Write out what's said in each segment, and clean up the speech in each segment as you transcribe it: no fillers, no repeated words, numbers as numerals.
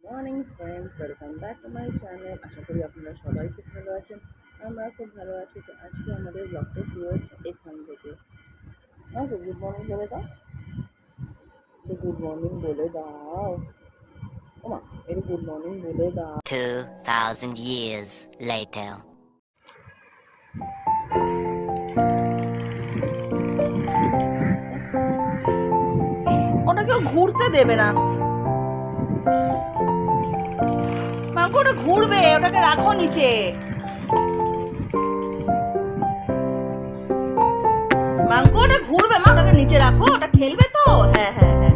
Morning friends, welcome back to my channel. আশা করি আপনারা সবাই খুব ভালো আছেন। আমরা খুব ভালো আছি। তো আজকে আমাদের ব্লগটা শুরু হচ্ছে এখান থেকে। তো গুড মর্নিং বলে দাও, তো গুড মর্নিং বলে দাও। ওমা, এটা গুড মর্নিং বলে দাও। 2,000 years later. ওটা কেউ ঘুরতে দেবে না, মাকে ওটা ঘুরবে, ওটাকে রাখো নিচে। মাঙ্কু ওটা ঘুরবে, মা ওটাকে নিচে রাখো, ওটা খেলবে তো। হ্যাঁ হ্যাঁ হ্যাঁ,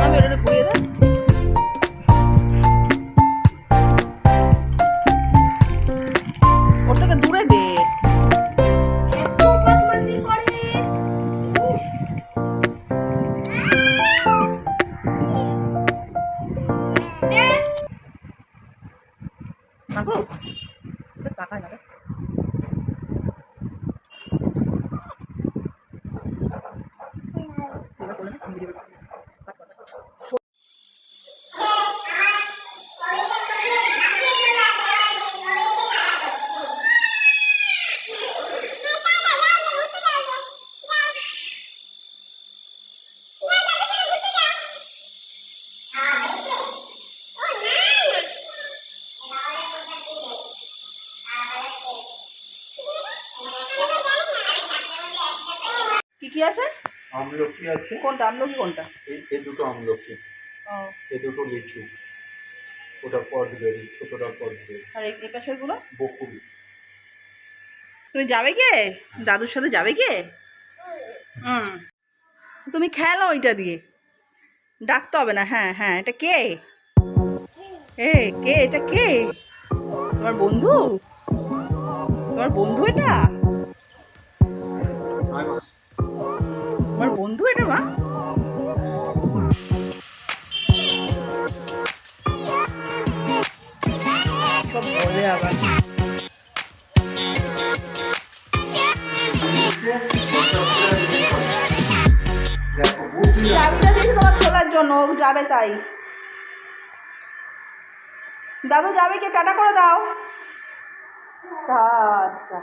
আমি ওটাকে ঘুরিয়ে দাও। ওর থেকে দূরে দে। মাঙ্কু তাকায় না রে। কি কি আছে? আমলকি আছে। কোনটা আমলকি? কোনটা? এই দুটো আমলকি, এই দুটো লিচু, ওটা কদবেরি, ছোটটা কদবেরি। আর এই পাশের গুলো বকুল। তুমি যাবে কে? দাদুর সাথে যাবে কে? হুম, তুমি খেলো ওইটা দিয়ে, ডাকতে হবে না। হ্যাঁ হ্যাঁ, এটা কে? এ কে? এটা কে? তোমার বন্ধু? তোমার বন্ধু এটা? তোমার বন্ধু এটা মা? সব বলে আবার। চাবিটা দিয়েছি তোমার খোলার জন্য, ও যাবে তাই। দাদু যাবে কি? টাটা করে দাও। আচ্ছা,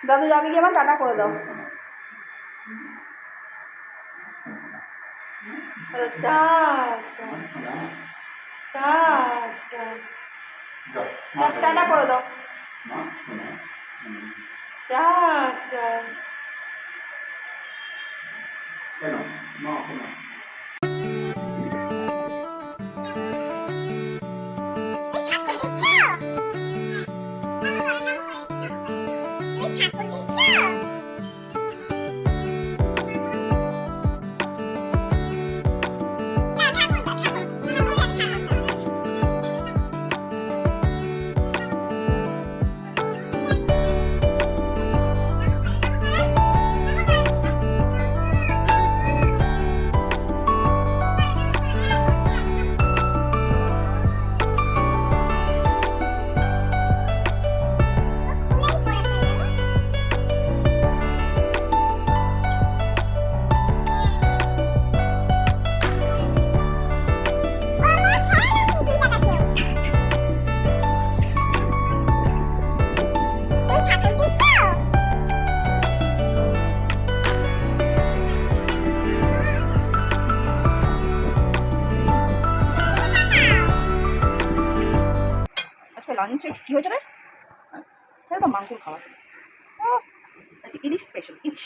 দাদু যাবে কি? আমার টাটা করে দাও। টাটা করে দাও। লাঞ্চে কী হয়েছে রে? সেটা তো মাংসের খাবার। আচ্ছা, ইলিশ স্পেশাল ইলিশ।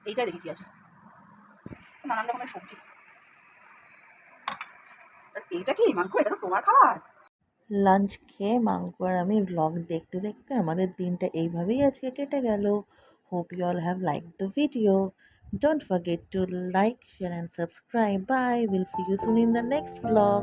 এইটাই দেখি কী আছে, নানান রকমের সবজি। এইটা কি মাংস? এটা তো তোমার খাবার। লাঞ্চ খেয়ে মাংকু আর আমি ব্লগ দেখতে দেখতে আমাদের দিনটা এইভাবেই আজকে কেটে গেল। Hope you all have like the video. Don't forget to like, share and subscribe. Bye, will see you soon in the next blog.